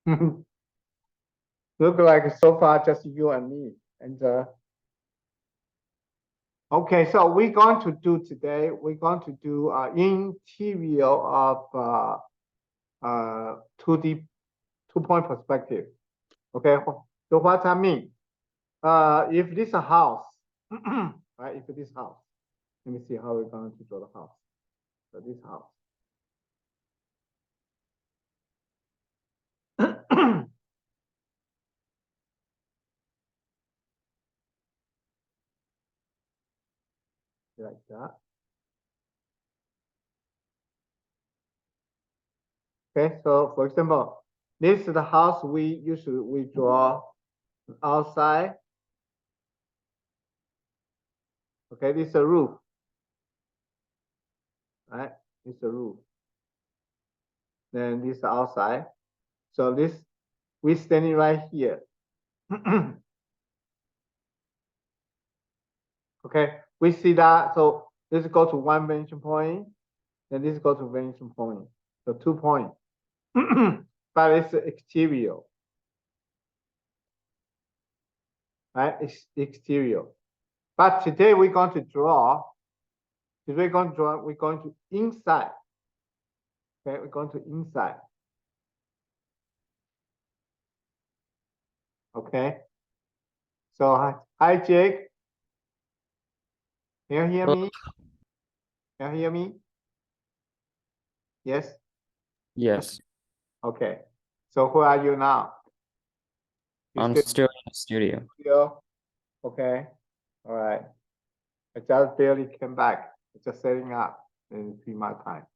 Look like so far just you and me. And okay, so we're going to do today, we're going to do interior of 2D 2-point perspective. Okay, so what I mean, if this a house, right? If this house, let me see how we're going to draw the house. So this house. Like that. Okay, so for example, this is the house we draw outside. Okay, this is a roof. Right? This is a roof. Then this is outside. So this we standing right here. Okay, we see that. So this go to one vanishing point, then this go to vanishing point. So 2 points. But it's exterior. Right? It's exterior. But today we're going to draw. Today we're going to draw, we're going to inside. Okay, we're going to inside. Okay. So hi Jake. Can you hear me? Can you hear me? Yes? Yes, Okay. So who are you now? I'm still in the studio. Studio? Okay. All right. I just barely came back. Just setting up in between my time.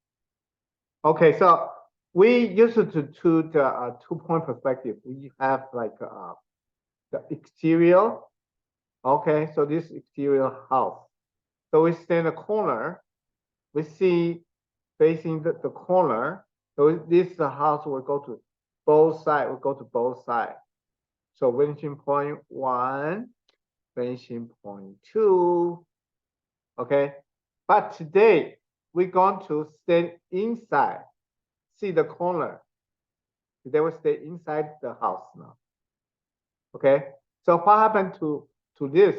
Okay, so we used to do the 2-point perspective. We have like the exterior. Okay, so this exterior house. So we stand in the corner. We see facing the corner. So this is the house will go to both sides. We'll go to both sides. So vanishing point 1, vanishing point 2. Okay, but today we're going to stand inside, see the corner. Today we stay inside the house now. Okay, so what happened to this?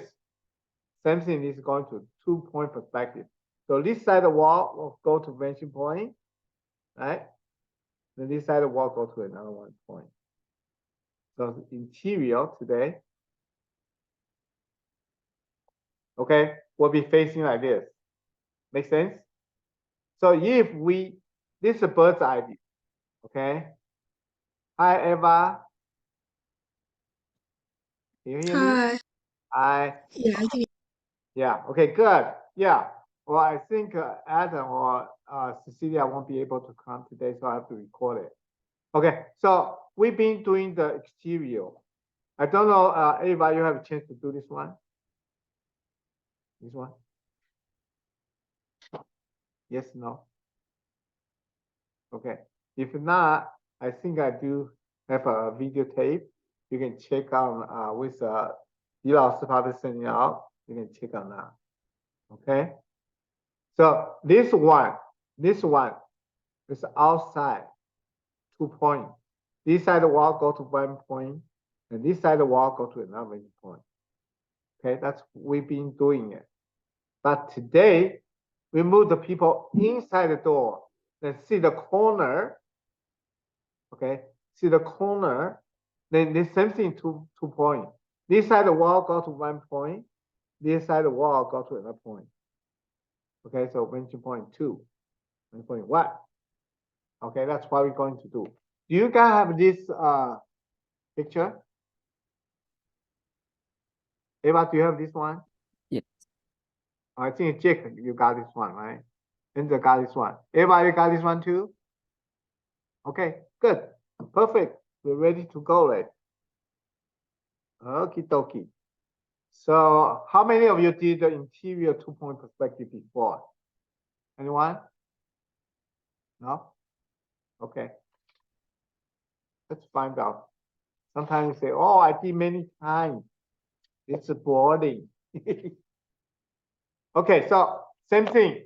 Same thing is going to 2-point perspective. So this side of the wall will go to vanishing point, right? Then this side of the wall go to another 1 point. So the interior today, okay, will be facing like this. Make sense? So if this is a bird's eye view, okay? Hi, Eva. Can you hear me? Hi. Hi. Yeah, I can. Yeah. Okay. Good. Yeah. Well, I think Adam or Cecilia won't be able to come today, so I have to record it. Okay. So we've been doing the exterior. I don't know, Eva, you have a chance to do this one? This one? Yes, no? Okay. If not, I think I do have a videotape. You can check on with Li Lao Si probably sending out. You can check on that. Okay. So this one is outside 2 points. This side of the wall go to 1 point, and this side of the wall go to another point. Okay, that's we've been doing it. But today we move the people inside the door. Let's see the corner. Okay, see the corner. Then the same thing 2 points. This side of the wall go to 1 point. This side of the wall go to another point. Okay, so vanishing point 2, vanishing point 1. Okay, that's what we're going to do. Do you guys have this picture? Eva, do you have this one? Yes. I think Jake, you got this one, right? Enzo got this one. Eva, you got this one too? Okay, good. Perfect. We're ready to go, right? Okie dokie. So how many of you did the interior 2-point perspective before? Anyone? No? Okay. Let's find out. Sometimes you say, oh, I did many times. It's boring. Okay, so same thing.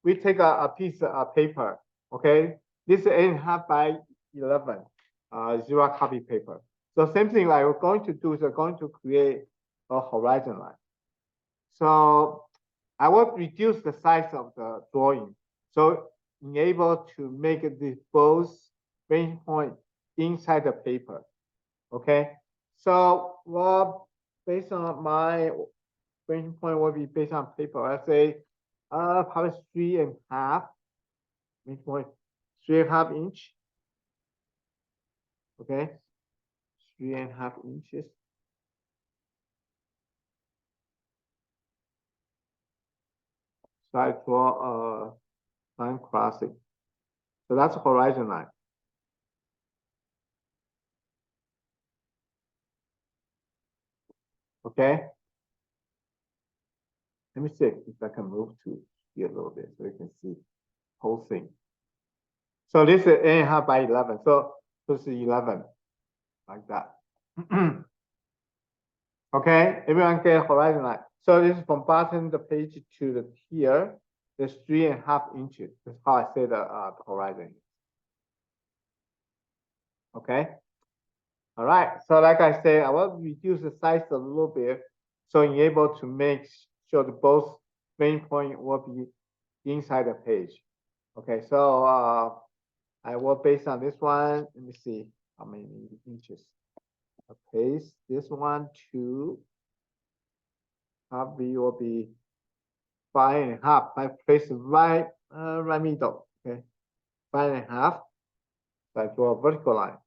We take a piece of paper, okay? This is 8.5 by 11. zero copy paper. So same thing like we're going to do is we're going to create a horizon line. So I will reduce the size of the drawing. So enable to make the both vanishing point inside the paper. Okay. So well, based on my vanishing point will be based on paper. I say probably 3.5 vanishing point, 3.5 inch. Okay. 3.5 inches. So I draw a line crossing. So that's a horizon line. Okay. Let me see if I can move to here a little bit so you can see whole thing. So this is 8.5 by 11. So this is 11 like that. Okay, everyone get horizon line. So this is from bottom the page to the here. There's 3.5 inches. That's how I say the horizon. Okay. All right. So like I say, I will reduce the size a little bit, so you're able to make sure that both main point will be inside the page. Okay. So I will based on this one. Let me see how many inches. I paste this one to probably will be 5.5. I place right middle. Okay, 5.5. So I draw a vertical line.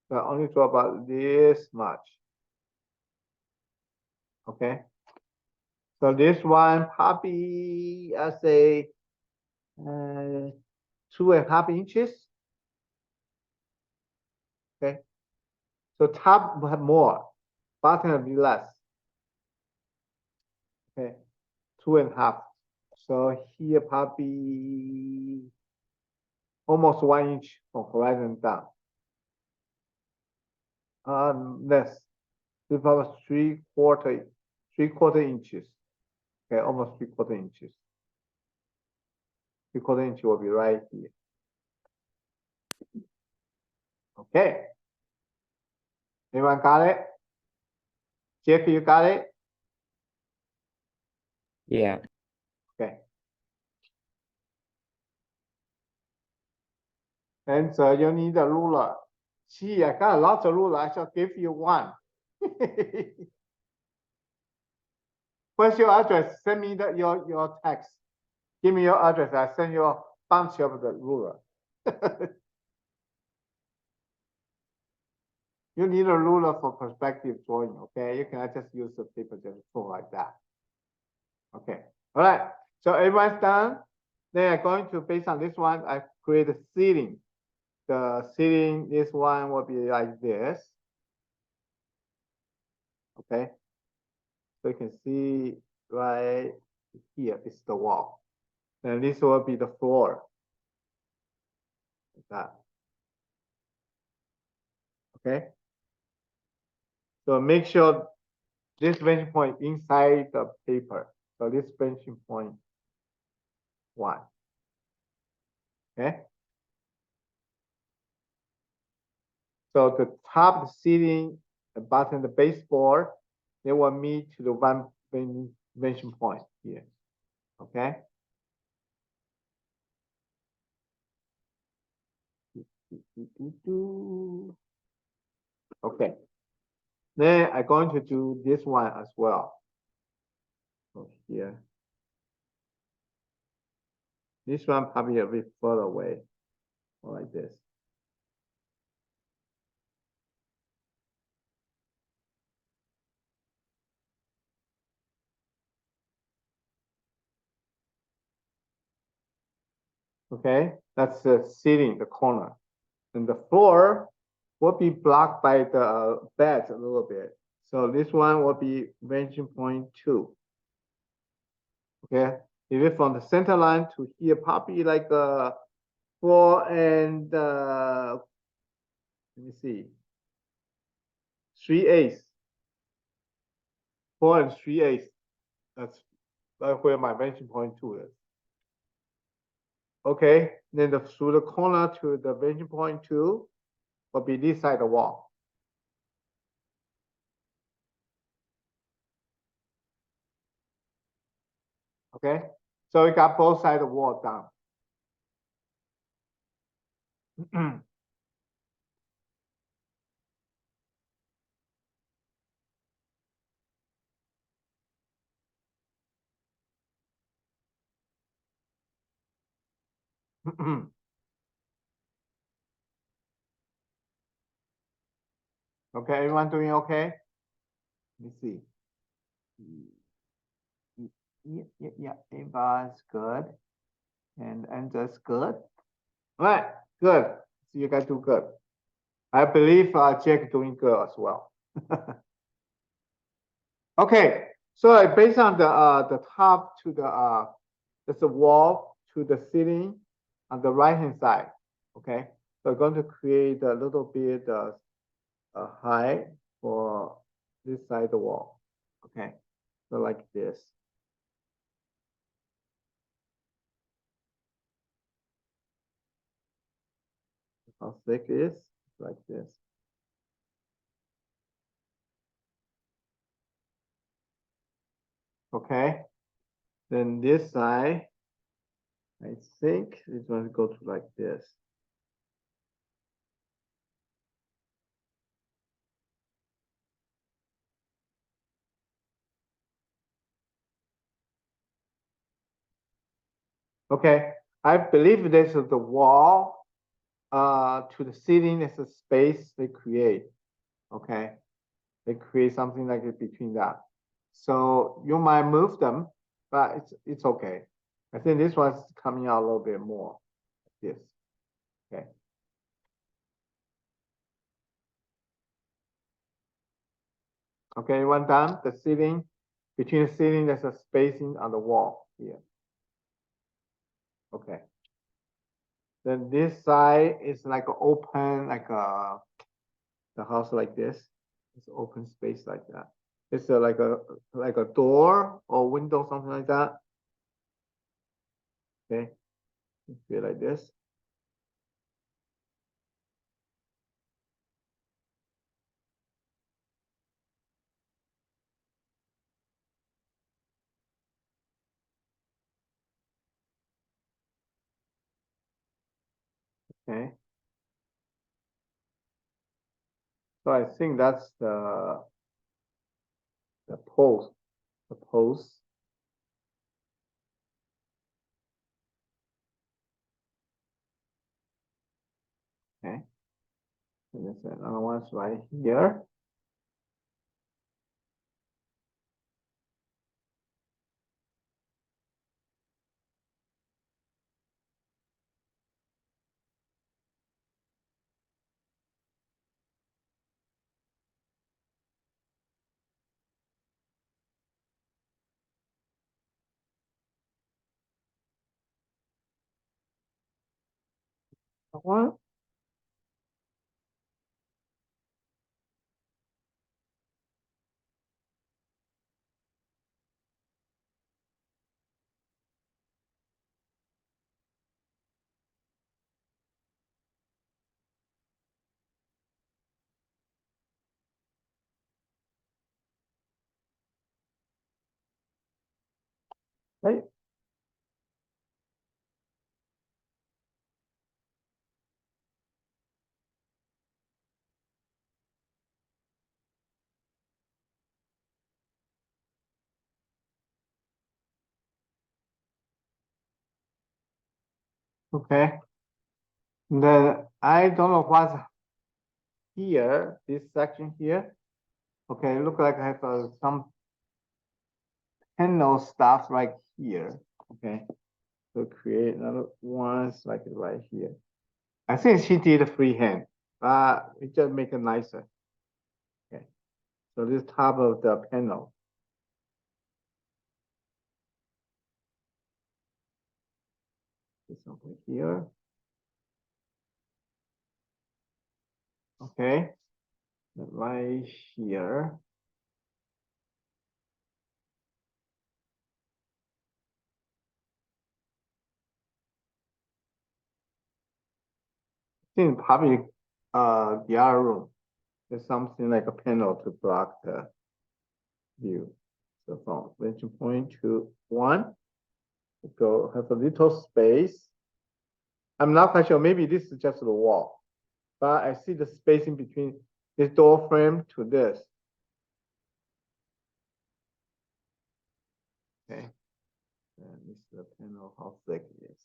So I only draw about this much. Okay. So this one probably I say 2.5 inches. Okay. So top will have more, bottom will be less. Okay, 2.5. So here probably almost 1 inch from horizon down. Less. It's about 3/4 inches. Okay, almost 3/4 inches. 3/4 inch will be right here. Okay. Anyone got it? Jeff, you got it? Yeah. Okay. And so you need a ruler. Gee, I got lots of ruler. I shall give you one. What's your address? Send me your text. Give me your address. I send you a bunch of the ruler. You need a ruler for perspective drawing, okay? You cannot just use the paper just draw like that. Okay, all right. So everyone's done. Then I'm going to, based on this one, I create a ceiling. The ceiling, this one will be like this. Okay. So you can see right here is the wall. And this will be the floor. Like that. Okay. So make sure this vanishing point inside the paper. So this vanishing point 1. Okay. So the top, the ceiling, the bottom, the baseboard, they will meet to the one vanishing point here. Okay. Okay. Then I'm going to do this one as well. So here. This one probably a bit further away, or like this. Okay, that's the ceiling, the corner. And the floor will be blocked by the bed a little bit. So this one will be vanishing point 2. Okay, if it's from the center line to here, probably like 4 and let me see, 3/8. 4 and 3/8. That's where my vanishing point 2 is. Okay, then through the corner to the vanishing point 2 will be this side of the wall. Okay, so we got both sides of the wall done. Okay, everyone doing okay? Let me see. Yeah, Ava's good. And Andrew's good. All right, good. So you guys do good. I believe Jack doing good as well. Okay, so based on the top to there's a wall to the ceiling on the right hand side. Okay, so we're going to create a little bit height for this side of the wall. Okay, so like this. How thick it is? Like this. Okay, then this side, I think it's going to go to like this. Okay, I believe this is the wall to the ceiling is a space they create. Okay, they create something like it between that. So you might move them, but it's okay. I think this one's coming out a little bit more. Like this. Okay. Okay, one done. The ceiling, between the ceiling, there's a spacing on the wall here. Okay. Then this side is like open, like the house like this. It's open space like that. It's like a door or window, something like that. Okay, feel like this. Okay. So I think that's the post. The post. Okay. And there's another one's right here. One. Right. Okay. Then I don't know what's here, this section here. Okay, look like I have some panel stuff right here. Okay, so create another ones like right here. I think she did a freehand, but we just make it nicer. Okay, so this top of the panel. This over here. Okay, right here. think probably the other room. There's something like a panel to block the view. So from vantage point to 1, go have a little space. I'm not quite sure. Maybe this is just the wall, but I see the spacing between this door frame to this. Okay, and this is the panel, how thick it is.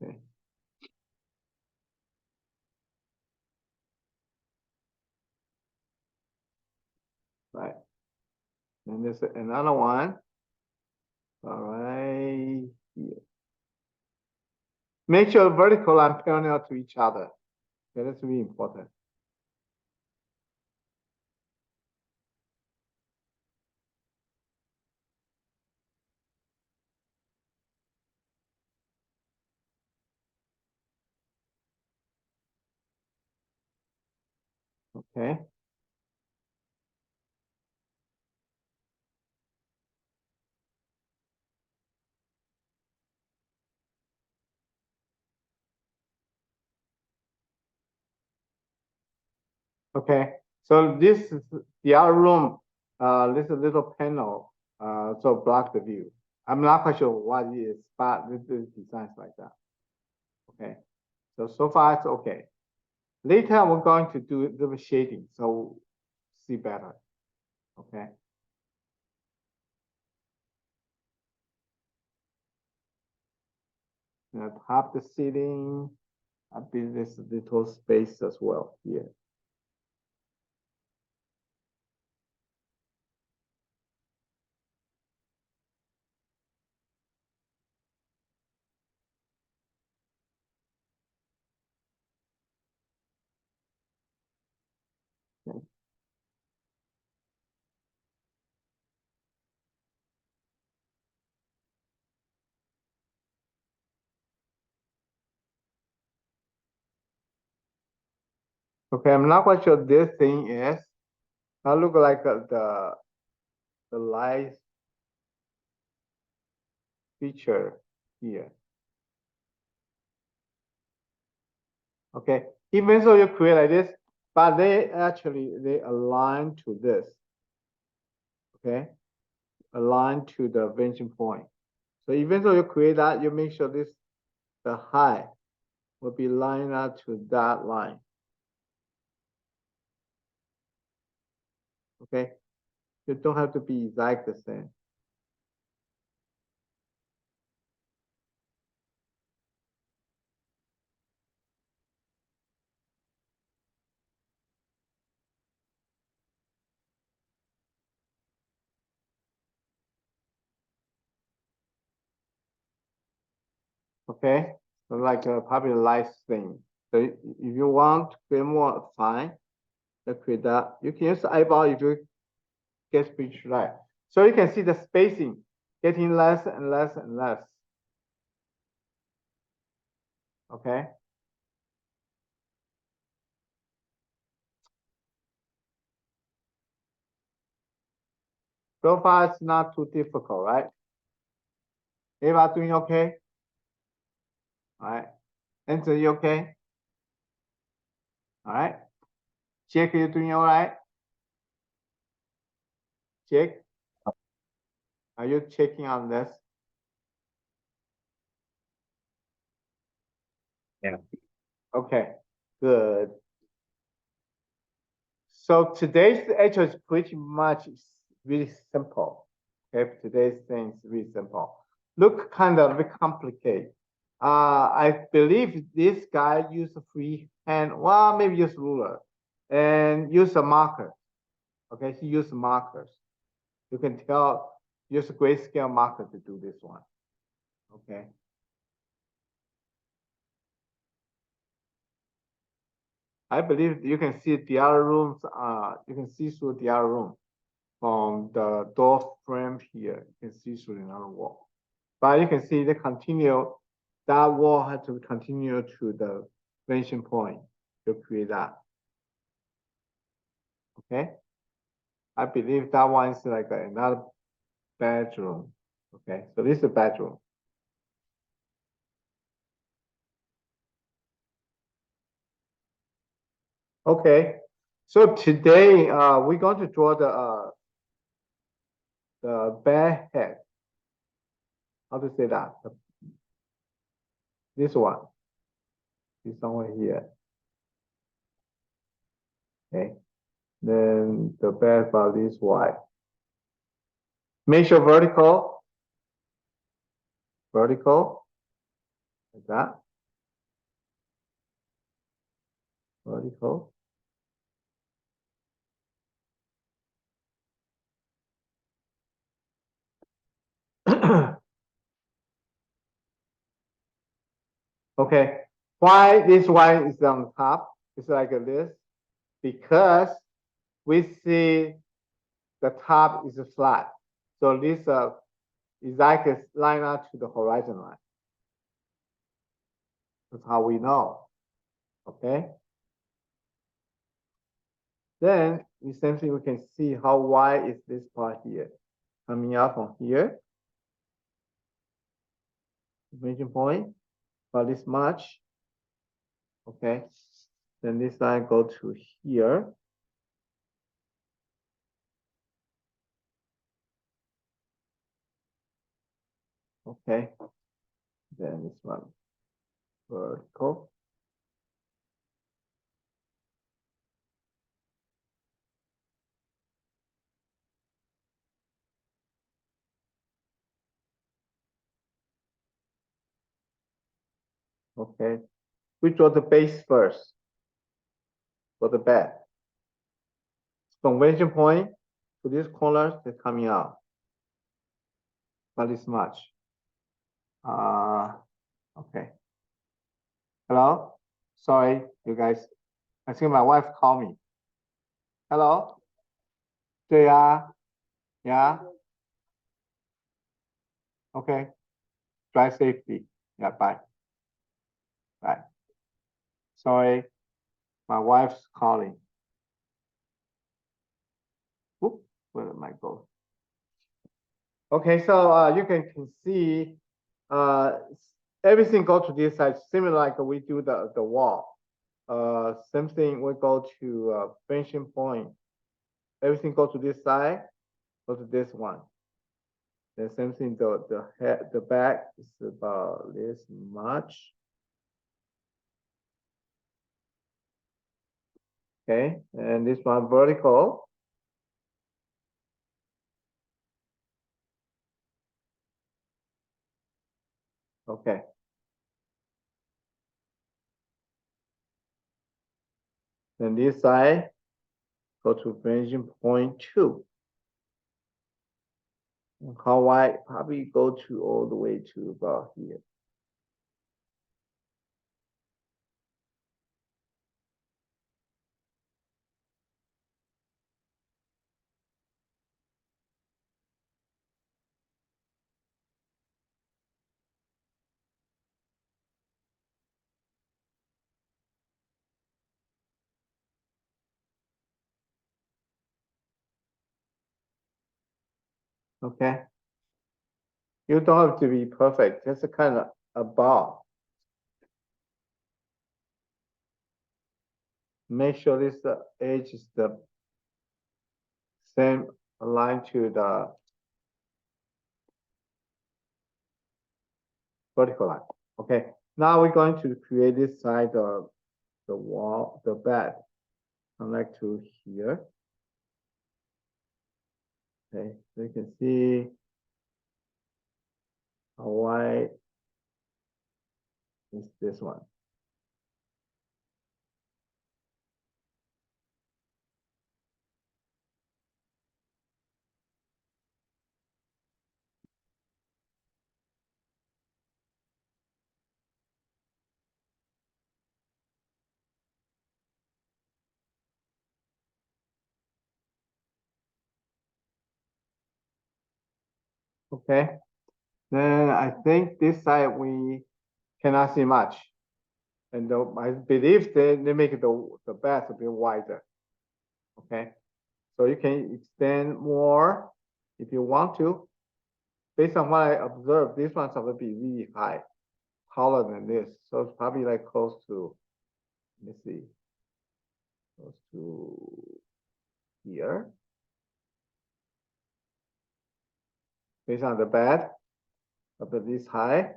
Okay. Right. And there's another one. All right. Here. Make sure vertical line parallel to each other. Okay, that's really important. Okay. Okay. So this is the other room. This is a little panel. So block the view. I'm not quite sure what it is, but this is designs like that. Okay. So far it's okay. Later we're going to do a little shading, so see better. Okay. Now top the ceiling. I build this little space as well here. Okay. Okay, I'm not quite sure this thing is. I look like the light feature here. Okay, even though you create like this, but they align to this. Okay, align to the vanishing point. So even though you create that, you make sure the height will be lined up to that line. Okay, you don't have to be exact the same. Okay, so like probably light thing. So if you want to create more fine, to create that, you can use the eyeball if you get picture right. So you can see the spacing getting less and less and less. Okay. So far, it's not too difficult, right? Eva doing okay? All right. Answer, you okay? All right. Jake, you doing all right? Jake, are you checking on this? Yeah. Okay, good. So today's actually is pretty much really simple. Okay, today's thing is really simple. Look kind of complicated. I believe this guy used a free hand, well, maybe use ruler and use a marker. Okay, he used markers. You can tell, use a grayscale marker to do this one. Okay. I believe you can see the other rooms, you can see through the other room from the door frame here. You can see through another wall. But you can see that wall has to continue to the vanishing point to create that. Okay. I believe that one is like another bedroom. Okay, so this is a bedroom. Okay, so today we're going to draw the bed head. How to say that? This one is somewhere here. Okay, then the bed about this wide. Make sure vertical, like that, vertical. Okay, why this one is on top? It's like this because we see the top is flat. So this is like a line up to the horizon line. That's how we know. Okay. Then essentially we can see how wide is this part here. Coming out from here. Measuring point about this much. Okay. Then this line go to here. Okay. Then this one vertical. Okay. We draw the base first for the bed. Conversion point to this corner is coming out. About this much. Okay. Hello? Sorry, you guys. I think my wife called me. Hello? 对呀 yeah. Okay. Drive safety. Yeah, bye. Bye. Sorry, my wife's calling. Whoop, where did my go? Okay, so you can see everything go to this side, similar like we do the wall. Same thing, we go to finishing point. Everything go to this side, go to this one. The same thing, the back is about this much. Okay, and this one vertical. Okay. Then this side, go to finishing point 2. And how wide? Probably go to all the way to about here. Okay. You don't have to be perfect, just kind of about. Make sure this edge is the same line to the vertical line. Okay. Now we're going to create this side of the wall, the bed. Connect to here. Okay, so you can see how wide is this one. Okay. Then I think this side we cannot see much. And I believe they make the bed a bit wider. Okay, so you can extend more if you want to. Based on what I observed, this one's going to be really high, taller than this. So it's probably like close to, let me see, close to here. Based on the bed, about this high.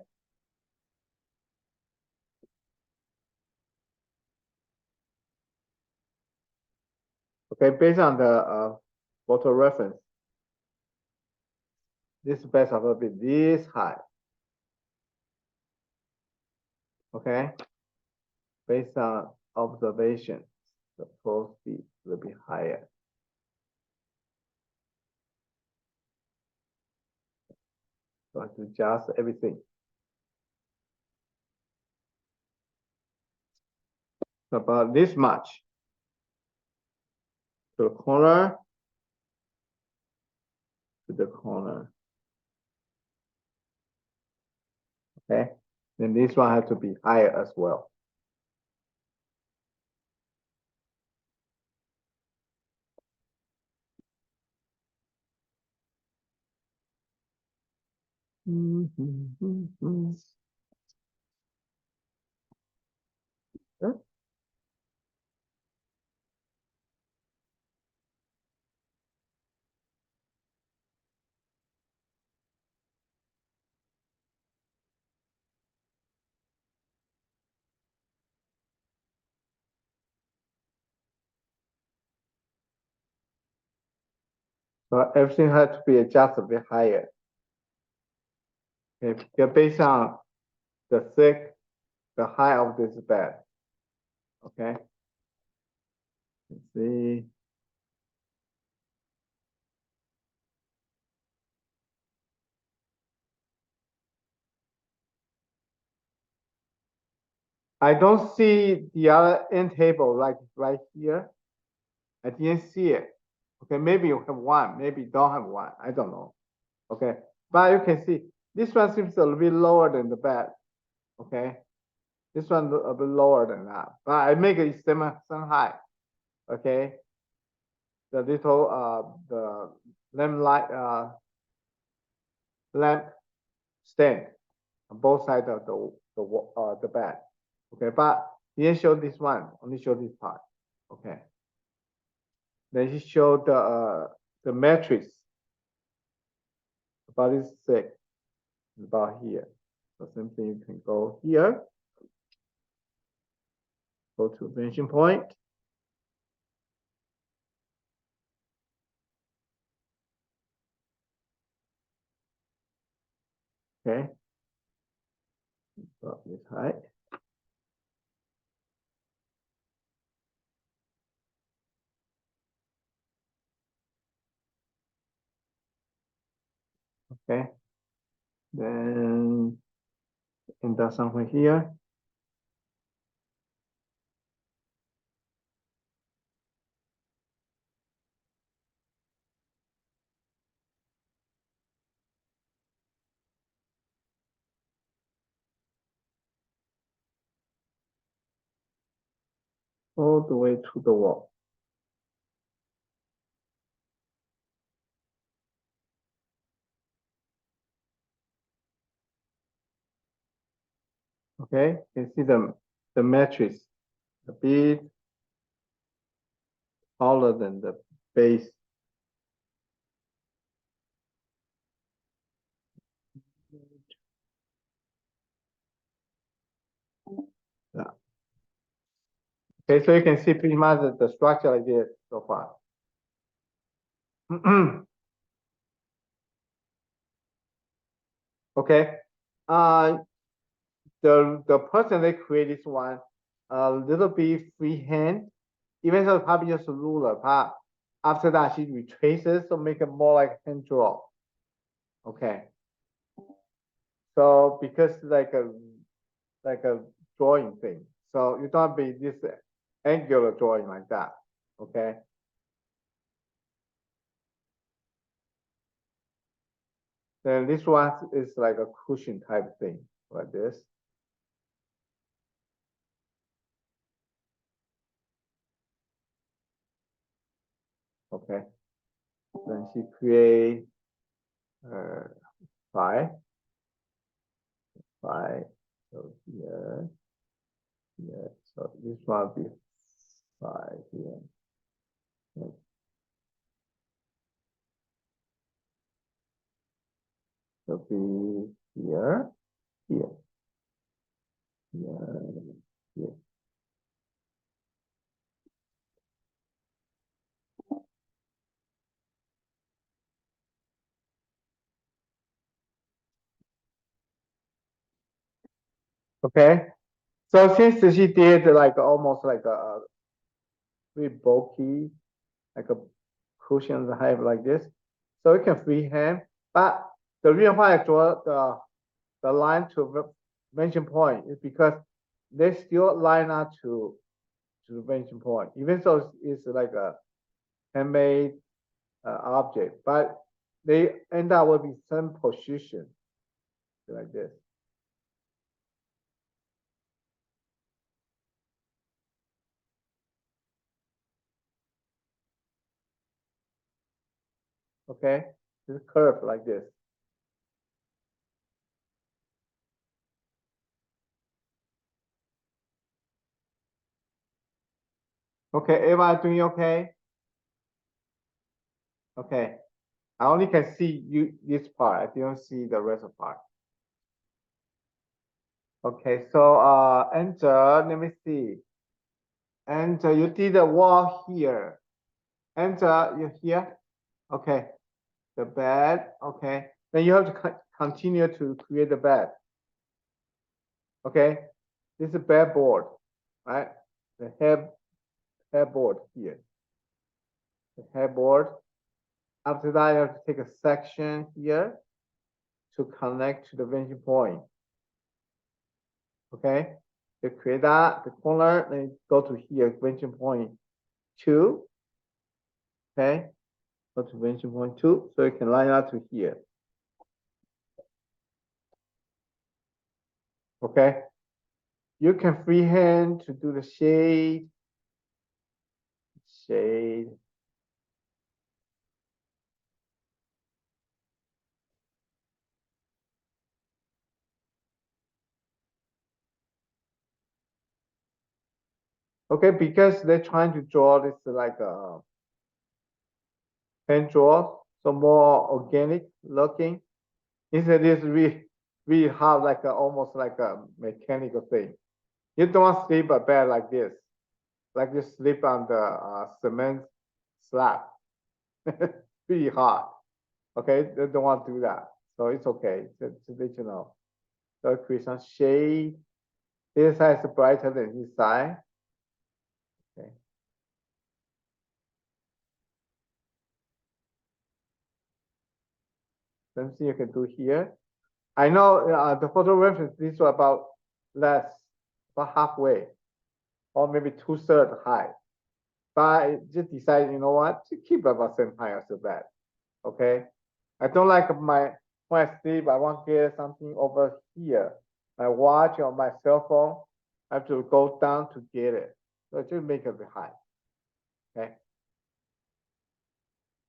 Okay, based on the photo reference, this bed is going to be this high. Okay, based on observation, the flow speed will be higher. So I have to adjust everything. About this much to the corner, to the corner. Okay, then this one has to be higher as well. Yeah. So everything has to be adjusted a bit higher. Okay, because based on the thick, the height of this bed. Okay. Let's see. I don't see the other end table like right here. I didn't see it. Okay, maybe you have one, maybe you don't have one. I don't know. Okay, but you can see this one seems a little bit lower than the bed. Okay, this one a bit lower than that, but I make it some high. Okay, the little the lamp light lamp stand on both sides of the bed. Okay, but he didn't show this one, only show this part. Okay. Then he showed the matrix about this thick, about here. So same thing, you can go here, go to vanishing point. Okay. Drop this height. Okay. Then enter somewhere here. All the way to the wall. Okay, you can see the matrix a bit taller than the base. Yeah. Okay, so you can see pretty much the structure like this so far. Okay. The person that created this one a little bit freehand, even though probably just a ruler, but after that she retraces to make it more like hand draw. Okay. So because like a drawing thing, so you don't be this angular drawing like that. Okay. Then this one is like a cushion type thing, like this. Okay. Then she create five. So here, here. So this one will be 5 here. Okay. So be here, here, here, here. Okay. So since she did like almost like a very bulky, like a cushion height like this, so it can freehand. But the reason why I draw the line to vention point is because they still line up to the vention point, even though it's like a handmade object, but they end up with the same position like this. Okay, this curve like this. Okay, everyone doing okay? Okay, I only can see you this part. I don't see the rest of the part. Okay, so enter. Let me see. Enter. You did the wall here. Enter. You here? Okay. The bed. Okay. Then you have to continue to create the bed. Okay. This is bed board, right? The headboard here. The headboard. After that, you have to take a section here to connect to the vanishing point. Okay, you create that, the corner, then go to here, vanishing point 2. Okay, go to vanishing point 2, so you can line up to here. Okay, you can freehand to do the shade. Okay, because they're trying to draw this like a pen draw, so more organic looking. Instead, this really hard, like almost like a mechanical thing. You don't sleep a bed like this, like you sleep on the cement slab. Really hard. Okay, they don't want to do that, so it's okay. To let you know. So create some shade. This side is brighter than this side. Okay. Something you can do here. I know the photo reference, these are about less, about halfway, or maybe 2/3 high. But I just decided, you know what, to keep about same height as the bed. Okay. I don't like when I sleep, I want to get something over here. My watch or my cell phone, I have to go down to get it. So just make it a bit high. Okay.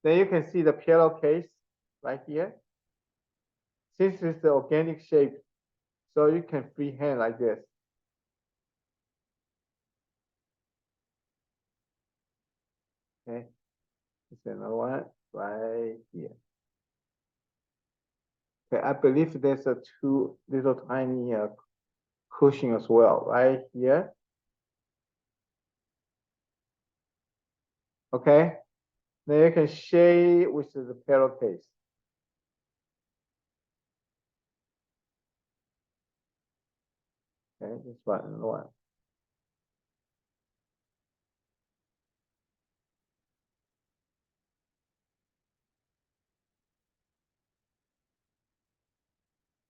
Then you can see the pillowcase right here. Since it's the organic shape, so you can freehand like this. Okay. There's another one right here. Okay, I believe there's a 2 little tiny cushion as well, right here. Okay. Then you can shade with the pillowcase. Okay, this one, another one.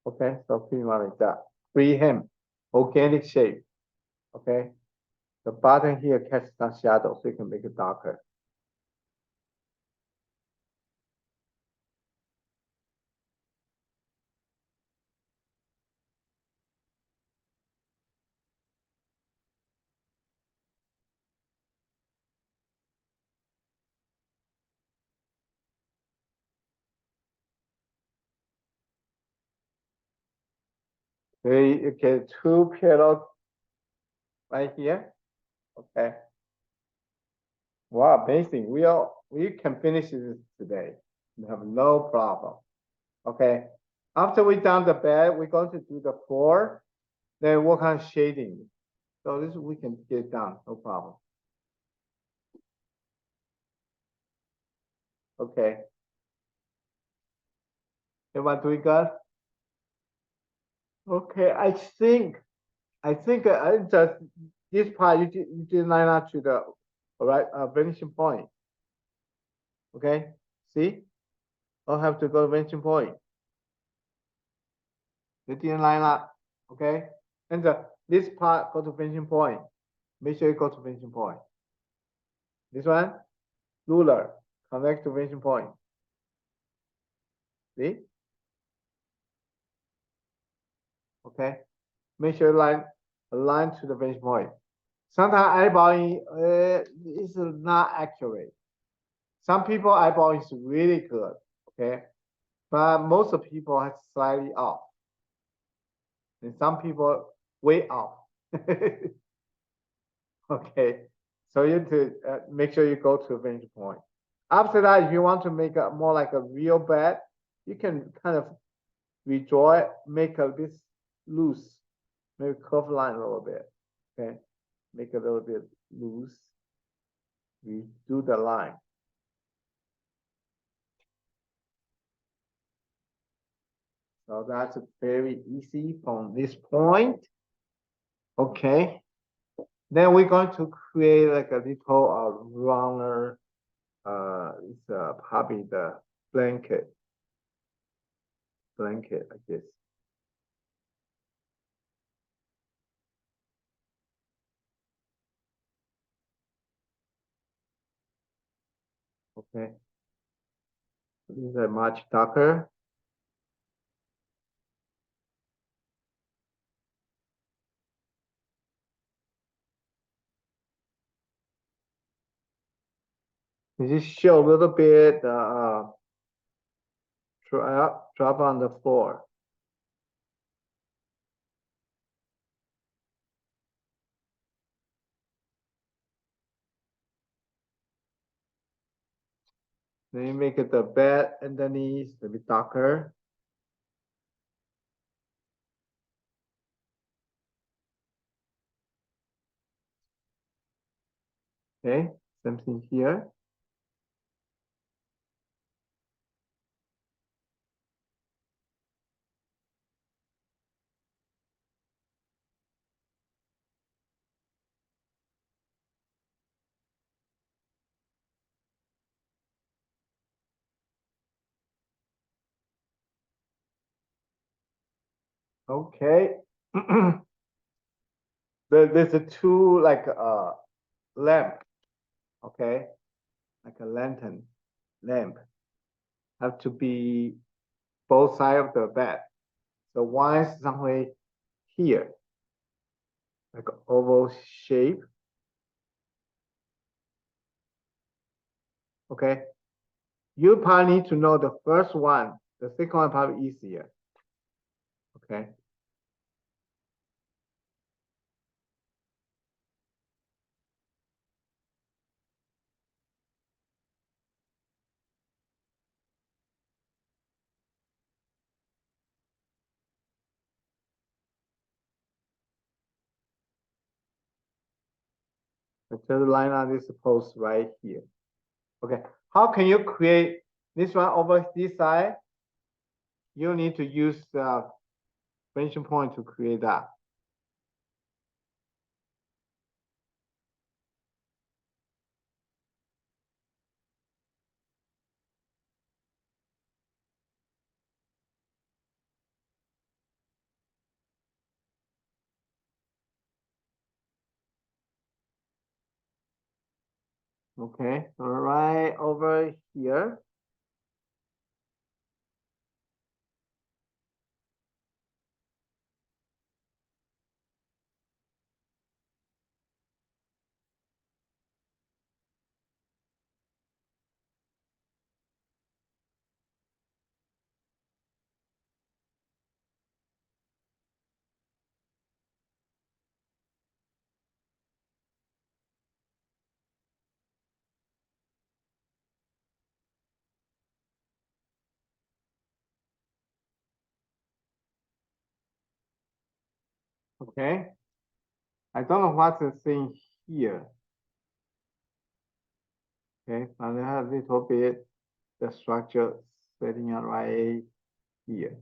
Okay, so pretty much like that. Freehand, organic shape. Okay, the bottom here catches some shadow, so you can make it darker. Okay, two parallel right here. Okay. Wow, amazing. We can finish this today. We have no problem. Okay. After we done the bed, we're going to do the floor, then work on shading. So this we can get done, no problem. Okay. Everyone doing good? Okay, I think I just this part you did line up to the all right vanishing point. Okay, see? I'll have to go to vanishing point. You didn't line up. Okay, and this part go to vanishing point. Make sure you go to vanishing point. This one, ruler, connect to vanishing point. See? Okay, make sure you align to the vanishing point. Sometimes eyeballing is not accurate. Some people eyeball is really good, okay, but most of people are slightly off, and some people way off. Okay, so you have to make sure you go to a vantage point. After that, if you want to make a more like a real bed, you can kind of redraw it, make a bit loose, maybe curve line a little bit. Okay, make it a little bit loose. Redo the line. So that's very easy from this point. Okay. Then we're going to create like a little runner. It's probably the blanket. Blanket, I guess. Okay. These are much darker. You just show a little bit drop on the floor. Then you make it the bed underneath a bit darker. Okay, same thing here. Okay. There's a two like lamp. Okay, like a lantern lamp. Have to be both sides of the bed. So one is somewhere here, like an oval shape. Okay. You probably need to know the first one. The second one probably easier. Okay. So just line on this post right here. Okay. How can you create this one over this side? You need to use the vanishing point to create that. Okay. All right, over here. Okay. I don't know what's the thing here. Okay, and I have a little bit the structure setting out right here.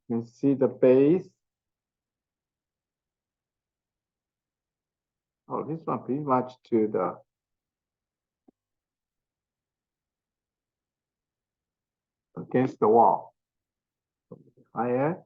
You can see the base. Oh, this one pretty much to the against the wall. Higher.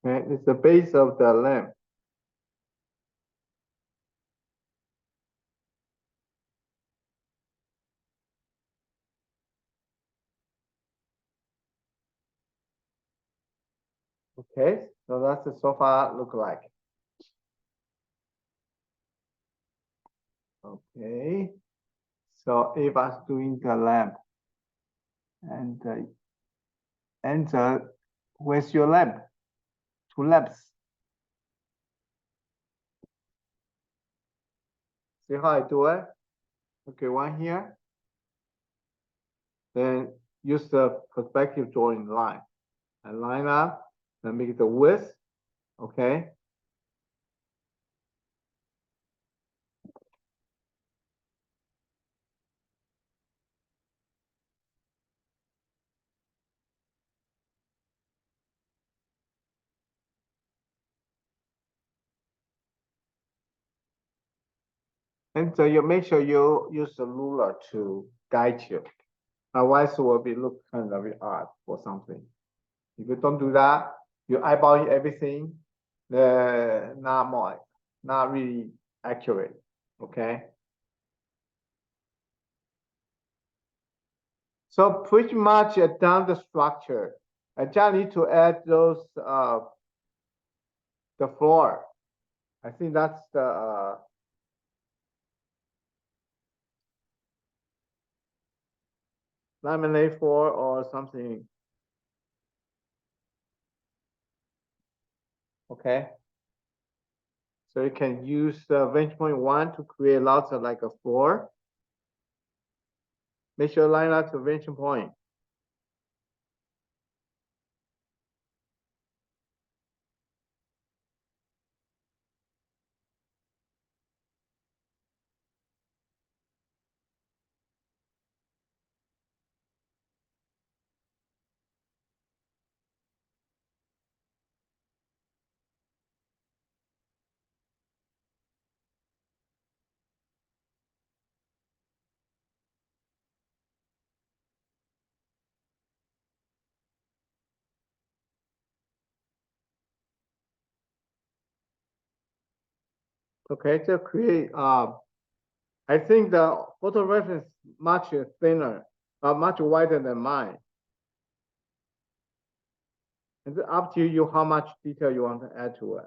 Okay, it's the base of the lamp. Okay, so that's the sofa look like. Okay, so Ava's doing the lamp, and where's your lamp? Two lamps. See how I do it? Okay, one here. Then use the perspective drawing line and line up and make the width. Okay. And so you make sure you use the ruler to guide you. Otherwise, it will be look kind of odd or something. If you don't do that, you eyeball everything, not really accurate. Okay. So pretty much done the structure. I just need to add those the floor. I think that's the laminate floor or something. Okay. So you can use the vantage point 1 to create lots of like a floor. Make sure line up to vantage point. Okay, to create I think the photo reference much thinner, much wider than mine. It's up to you how much detail you want to add to it.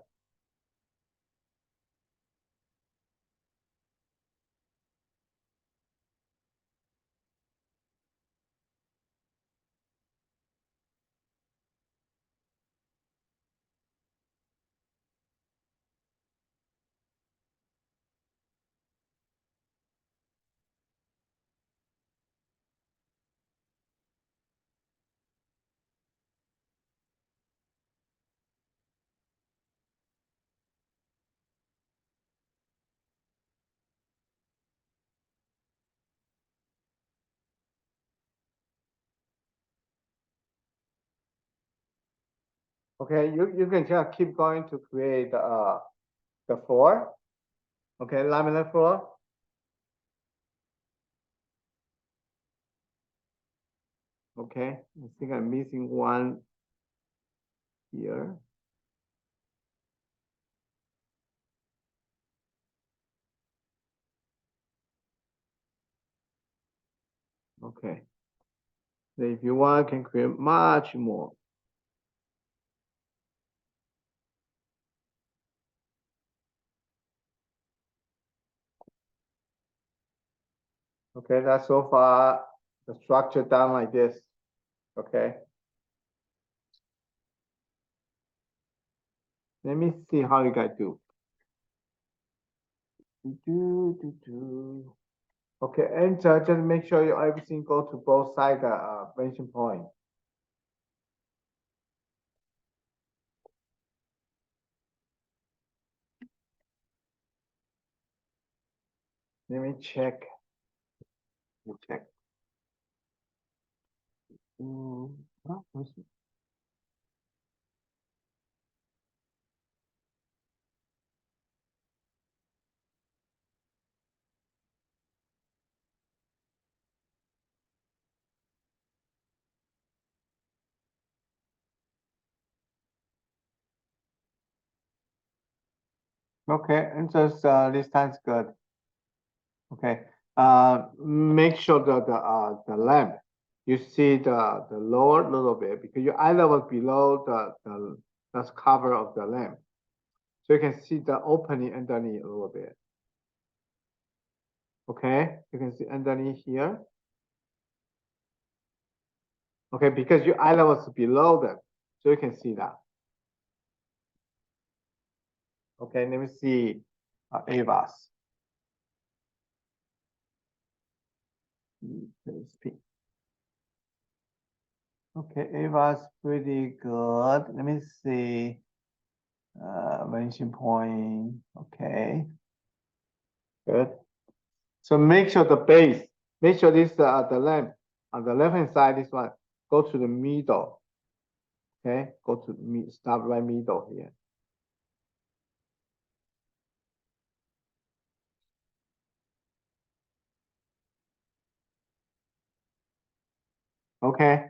Okay, you can just keep going to create the floor. Okay, laminate floor. Okay, I think I'm missing one here. Okay. So if you want, can create much more. Okay, that's so far the structure done like this. Okay. Let me see how you guys do. Okay, and just make sure you everything go to both sides vanishing point. Let me check. Let me check. Where's it? Okay, and just this time's good. Okay, make sure that the lamp, you see the lower little bit because your eye level below the that's cover of the lamp, so you can see the opening underneath a little bit. Okay, you can see underneath here. Okay, because your eye level is below them, so you can see that. Okay, let me see Ava's. Okay, Ava's pretty good. Let me see. Vanishing point. Okay. Good. So make sure the base, make sure this the lamp on the left hand side, this one, go to the middle. Okay, go to stop right middle here. Okay,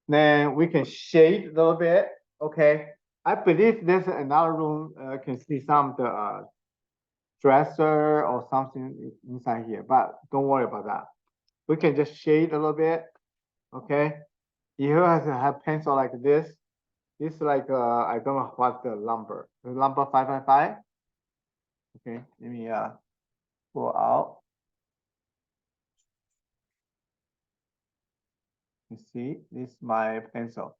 then we can shade a little bit. Okay, I believe there's another room. Can see some of the dresser or something inside here, but don't worry about that. We can just shade a little bit. Okay, you have to have pencil like this. This like I don't know what the number. The number 555. Okay, let me go out. You see, this is my pencil,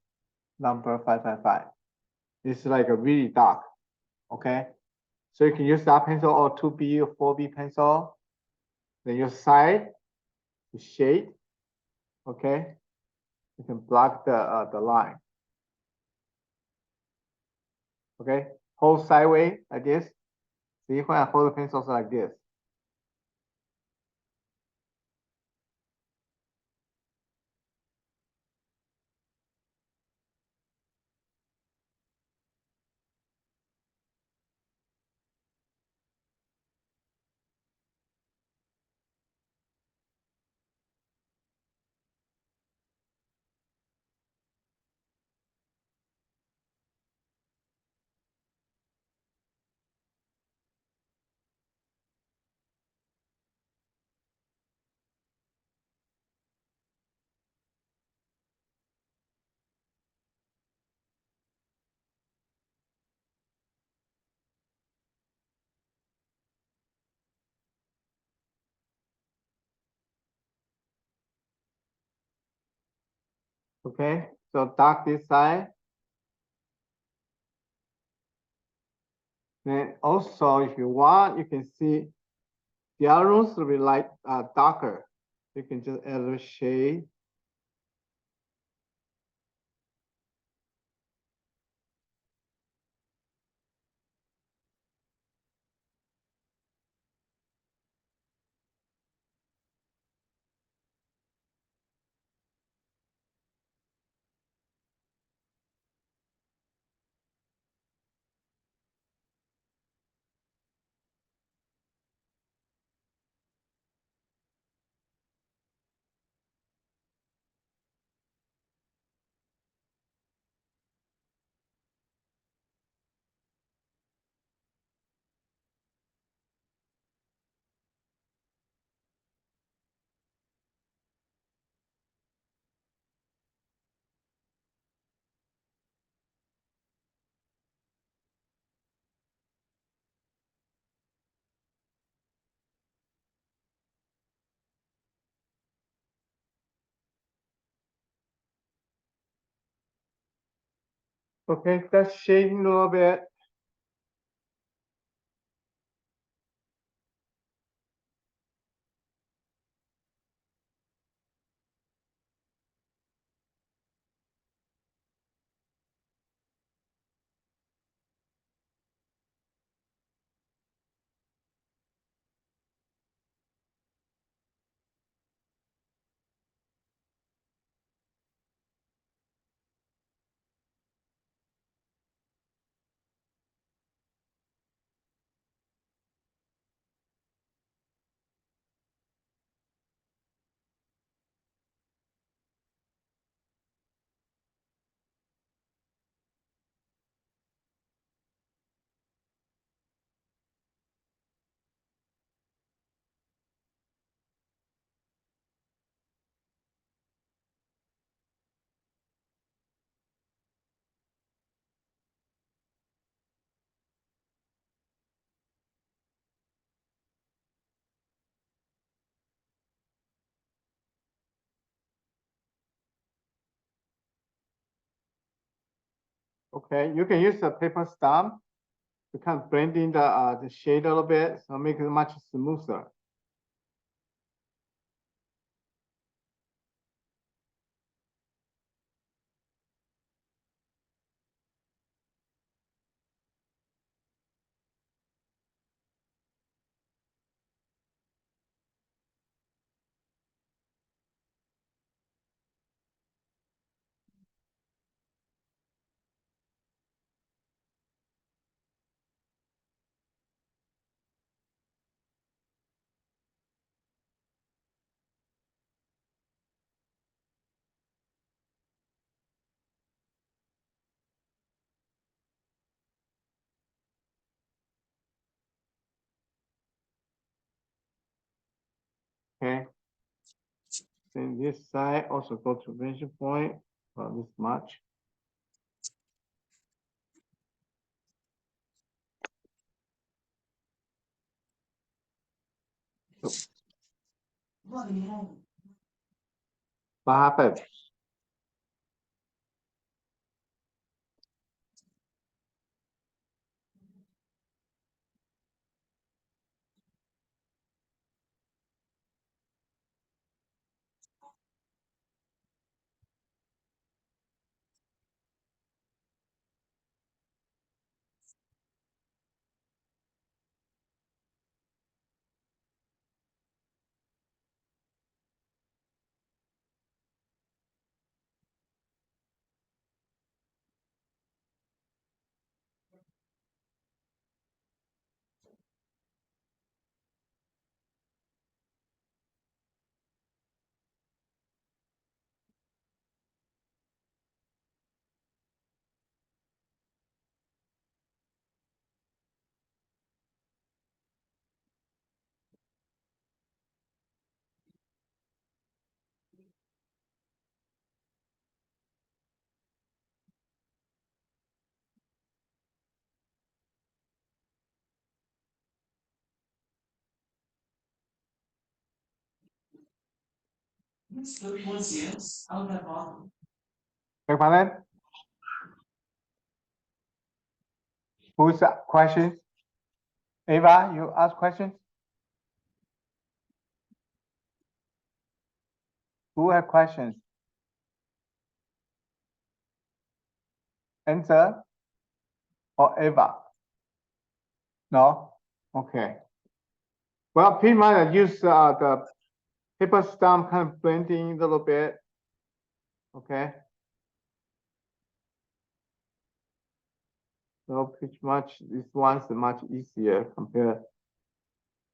number 555. This is like a really dark. Okay, so you can use that pencil or 2B or 4B pencil. Then your side to shade. Okay, you can block the line. Okay, hold sideways like this. See when I hold the pencils like this. Okay, so dark this side. Then also, if you want, you can see the other rooms will be light, darker. You can just add a shade. Okay, that's shading a little bit. Okay, you can use the paper stump to kind of blend in the shade a little bit, so make it much smoother. Okay. Then this side also go to measure point, about this much. What happened? Beg pardon? Who's that question? Ava, you ask questions? Who have questions? Answer or Ava? No? Okay. Well, pretty much I use the paper stump kind of blending a little bit. Okay. So pretty much this one's much easier compared to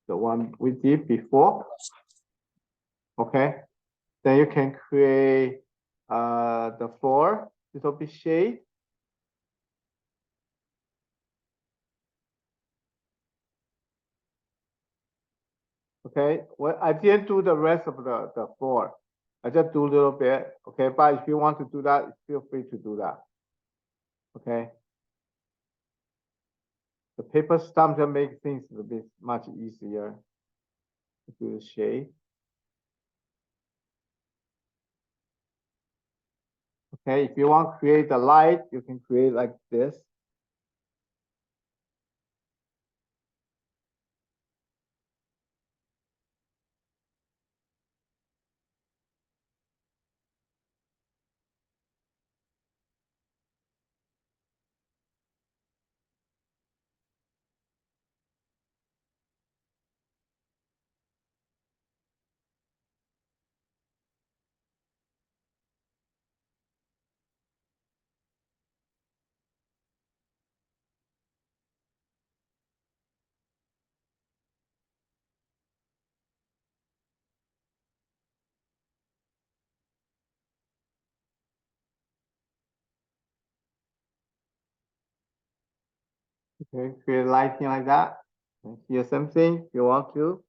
the one we did before. Okay. Then you can create the floor, little bit shade. Okay, well, I didn't do the rest of the floor. I just do a little bit, okay? But if you want to do that, feel free to do that. Okay. The paper stump just make things a bit much easier to do the shade. Okay, if you want to create the light, you can create like this. Okay, create lighting like that. And here something if you want to.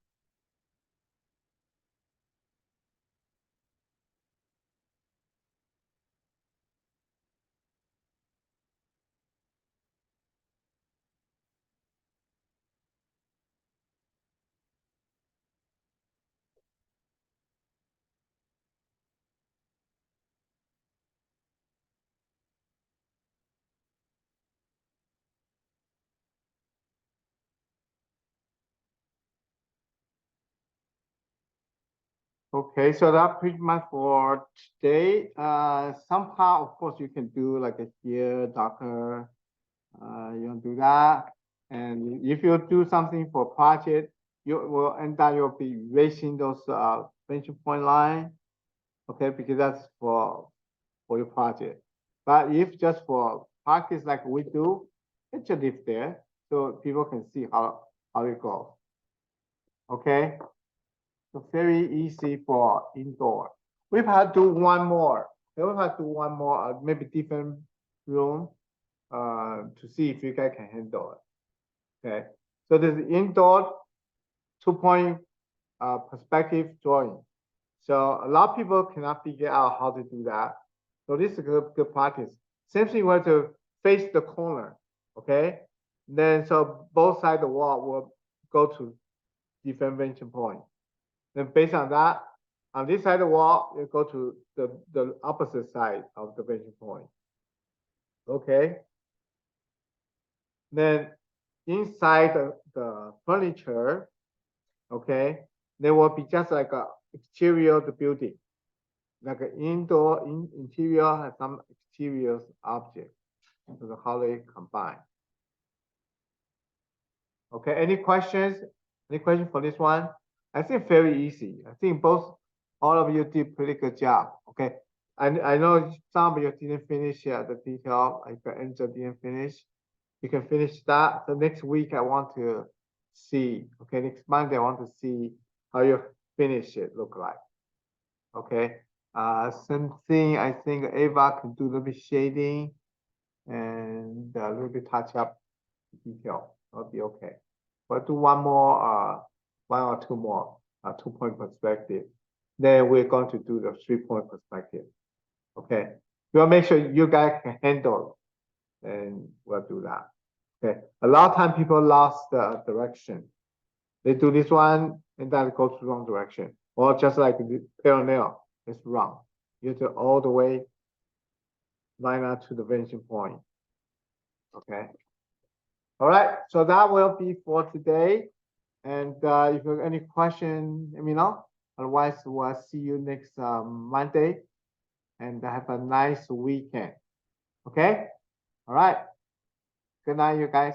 Okay, so that pretty much for today. Somehow, of course, you can do like a here darker. You don't do that. And if you do something for project, you will end up you'll be erasing those vanishing point line. Okay, because that's for your project. But if just for practice like we do, it should live there so people can see how it goes. Okay. So very easy for indoor. We've had to do one more. We've had to do one more, maybe different room, to see if you guys can handle it. Okay. So this is indoor 2-point perspective drawing. So a lot of people cannot figure out how to do that. So this is a good practice. Same thing, we have to face the corner. Okay. Then so both sides of the wall will go to different vanishing point. Then based on that, on this side of the wall, you go to the opposite side of the vanishing point. Okay. Then inside the furniture, okay, there will be just like a exterior of the building, like an interior has some exterior object. So how they combine. Okay, any questions? Any questions for this one? I think very easy. I think all of you did pretty good job. Okay, I know some of you didn't finish the detail, like the Angel didn't finish. You can finish that. So next week I want to see. Okay, next Monday I want to see how you finish it look like. Okay, same thing. I think Ava can do a little bit shading and a little bit touch up detail. That'll be okay. But do one more, one or two more, 2-point perspective. Then we're going to do the 3-point perspective. Okay. We'll make sure you guys can handle it, and we'll do that. Okay. A lot of time people lost the direction. They do this one and then it goes the wrong direction. Or just like the parallel, it's wrong. You have to all the way line up to the vanishing point. Okay. All right, so that will be for today. And if you have any question, let me know. Otherwise, we'll see you next Monday. And have a nice weekend. Okay? All right. Good night, you guys.